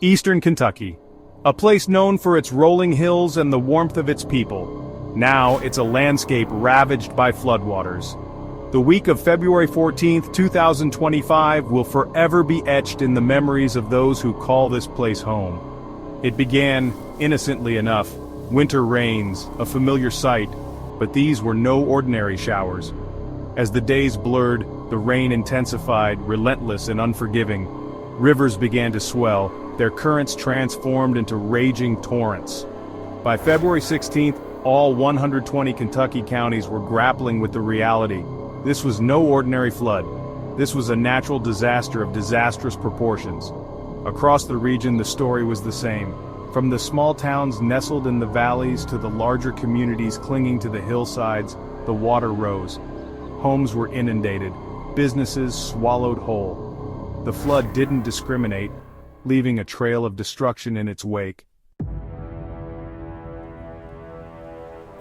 Eastern Kentucky, a place known for its rolling hills and the warmth of its people. Now it's a landscape ravaged by floodwaters. The week of February 14, 2025 will forever be etched in the memories of those who call this place home. It began, innocently enough, winter rains, a familiar sight, but these were no ordinary showers. As the days blurred, the rain intensified, relentless and unforgiving. Rivers began to swell, their currents transformed into raging torrents. By February 16th, all 120 Kentucky counties were grappling with the reality. This was no ordinary flood. This was a natural disaster of disastrous proportions. Across the region, the story was the same. From the small towns nestled in the valleys to the larger communities clinging to the hillsides, the water rose. Homes were inundated, businesses swallowed whole. The flood didn't discriminate, leaving a trail of destruction in its wake.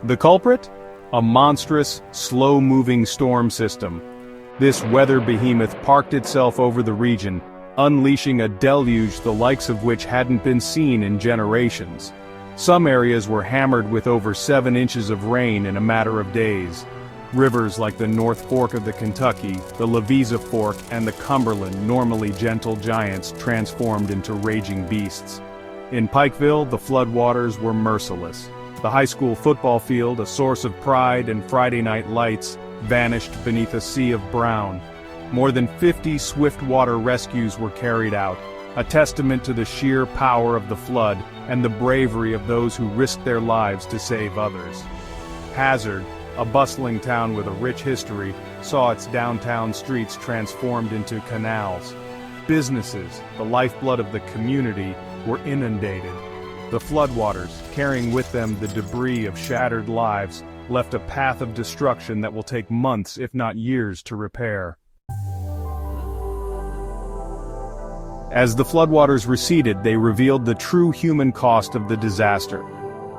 The culprit? A monstrous, slow-moving storm system. This weather behemoth parked itself over the region, unleashing a deluge the likes of which hadn't been seen in generations. Some areas were hammered with over 7 inches of rain in a matter of days. Rivers like the North Fork of the Kentucky, the Lavisa Fork, and the Cumberland, normally gentle giants, transformed into raging beasts. In Pikeville, the floodwaters were merciless. The high school football field, a source of pride and Friday night lights, vanished beneath a sea of brown. More than 50 swift water rescues were carried out, a testament to the sheer power of the flood and the bravery of those who risked their lives to save others. Hazard, a bustling town with a rich history, saw its downtown streets transformed into canals. Businesses, the lifeblood of the community, were inundated. The floodwaters, carrying with them the debris of shattered lives, left a path of destruction that will take months if not years to repair. As the floodwaters receded, they revealed the true human cost of the disaster.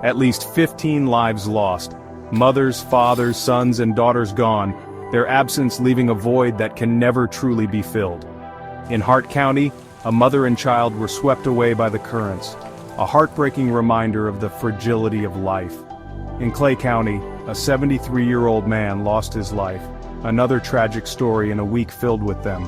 At least 15 lives lost. Mothers, fathers, sons, and daughters gone, their absence leaving a void that can never truly be filled. In Hart County, a mother and child were swept away by the currents, a heartbreaking reminder of the fragility of life. In Clay County, a 73-year-old man lost his life, another tragic story in a week filled with them.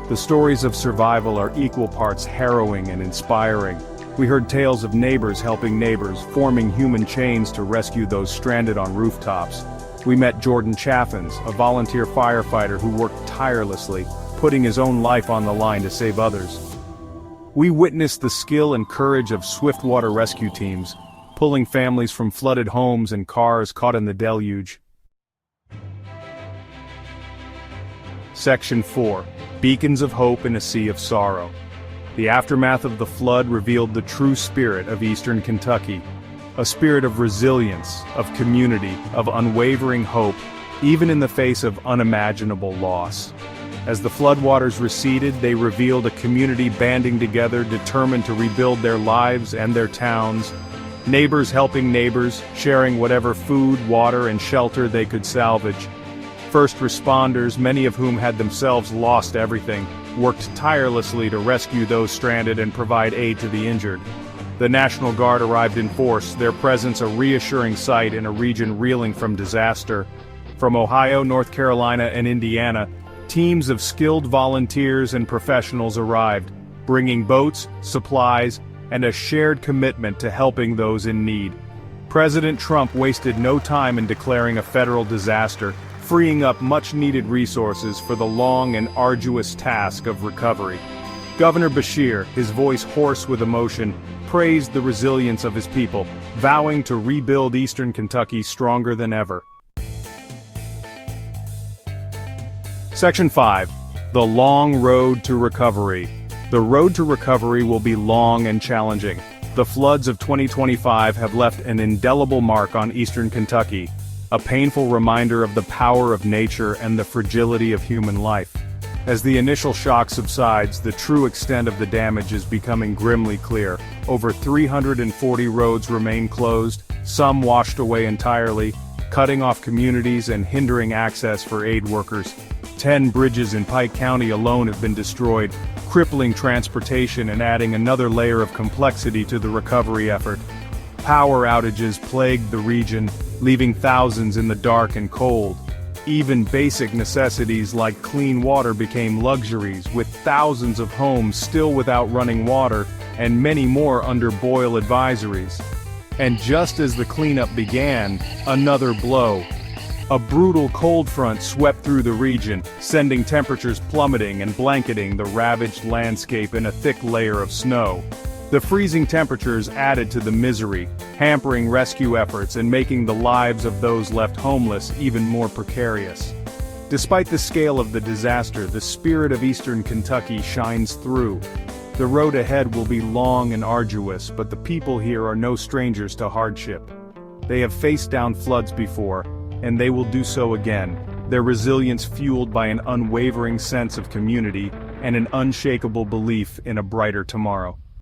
The stories of survival are equal parts harrowing and inspiring. We heard tales of neighbors helping neighbors, forming human chains to rescue those stranded on rooftops. We met Jordan Chaffins, a volunteer firefighter who worked tirelessly, putting his own life on the line to save others. We witnessed the skill and courage of swiftwater rescue teams, pulling families from flooded homes and cars caught in the deluge. Section 4. Beacons of Hope in a Sea of Sorrow. The aftermath of the flood revealed the true spirit of Eastern Kentucky, a spirit of resilience, of community, of unwavering hope, even in the face of unimaginable loss. As the floodwaters receded, they revealed a community banding together, determined to rebuild their lives and their towns. Neighbors helping neighbors, sharing whatever food, water, and shelter they could salvage. First responders, many of whom had themselves lost everything, worked tirelessly to rescue those stranded and provide aid to the injured. The National Guard arrived in force, their presence a reassuring sight in a region reeling from disaster. From Ohio, North Carolina, and Indiana, teams of skilled volunteers and professionals arrived, bringing boats, supplies, and a shared commitment to helping those in need. President Trump wasted no time in declaring a federal disaster, freeing up much-needed resources for the long and arduous task of recovery. Governor Beshear, his voice hoarse with emotion, praised the resilience of his people, vowing to rebuild Eastern Kentucky stronger than ever. Section 5. The Long Road to Recovery. The road to recovery will be long and challenging. The floods of 2025 have left an indelible mark on Eastern Kentucky, a painful reminder of the power of nature and the fragility of human life. As the initial shock subsides, the true extent of the damage is becoming grimly clear. Over 340 roads remain closed, some washed away entirely, cutting off communities and hindering access for aid workers. 10 bridges in Pike County alone have been destroyed, crippling transportation and adding another layer of complexity to the recovery effort. Power outages plagued the region, leaving thousands in the dark and cold. Even basic necessities like clean water became luxuries, with thousands of homes still without running water, and many more under boil advisories. And just as the cleanup began, another blow. A brutal cold front swept through the region, sending temperatures plummeting and blanketing the ravaged landscape in a thick layer of snow. The freezing temperatures added to the misery, hampering rescue efforts and making the lives of those left homeless even more precarious. Despite the scale of the disaster, the spirit of Eastern Kentucky shines through. The road ahead will be long and arduous, but the people here are no strangers to hardship. They have faced down floods before, and they will do so again, their resilience fueled by an unwavering sense of community and an unshakable belief in a brighter tomorrow.